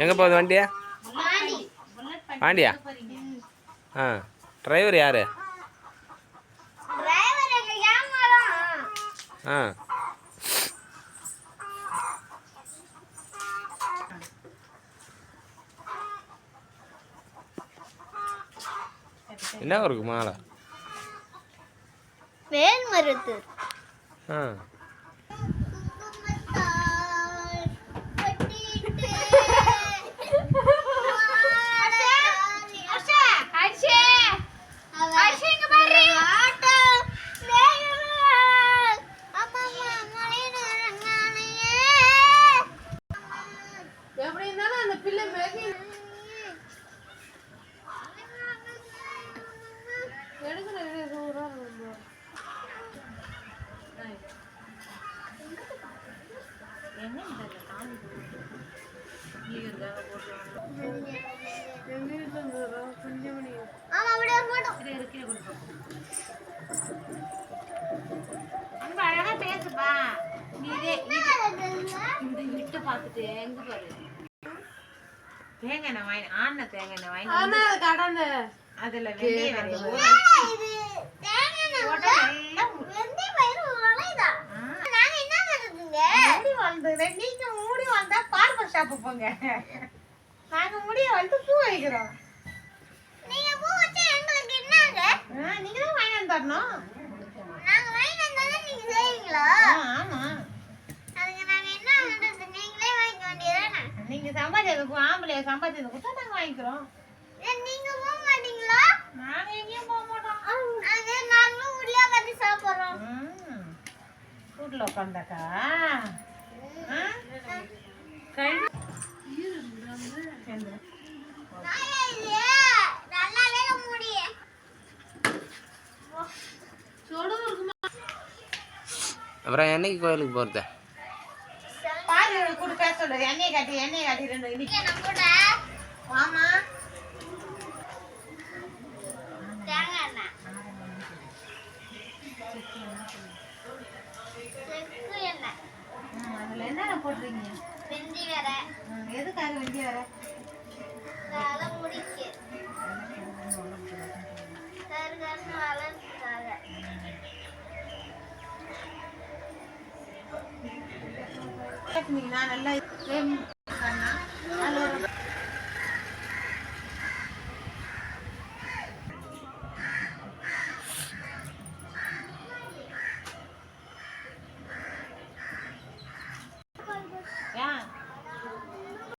எங்கே போகுது வண்டியா? பாண்டியா? ஆ, டிரைவர் யார்? ஆ, என்ன ஊருக்கு மாலை? வேல்மருத்தூர். ஆ, எப்படி இருந்தாலும் அந்த பிள்ளை மேகி அழகா பேசுப்பா. விட்டு பார்த்துட்டு எங்க பாரு தேங்காய் வாங்கி ஆன தேங்காய் வாங்கி கடந்து அதுல வெள்ளி மூடி வந்தா பார்பர் ஷாப்பு போங்க. நாங்க முடிய வந்து பூ வைக்கிறோம். நீங்க பூ வச்சா எங்களுக்கு என்னங்க? நீங்க தான் வாங்கி வந்து தரணும். நாங்க வாங்கி வந்தாலே நீங்க செய்வீங்களா? ஆமா. அதுக்கு நாங்க என்ன பண்றது? நீங்களே வாங்கிக்க வேண்டியதானே. நீங்க சம்பாதிச்சது ஆம்பளைய சம்பாதிச்சது கொடுத்தா நாங்க வாங்கிக்கிறோம். நீங்க போக மாட்டீங்களா? நாங்க எங்கேயும் போக மாட்டோம். அது நாங்களும் உள்ளே வந்து சாப்பிடுறோம். வீட்டுல உட்காந்தாக்கா அப்புறம் என்னைக்கு கோயிலுக்கு போகிறது? பாரு கூட பேச சொல்லுது. எண்ணெய் காட்டி ரெண்டு ஆமா அதுல என்ன போடுறீங்க? வெந்தி வேற. எதுக்காக வெந்தி வேற? முடிக்கு நல்லா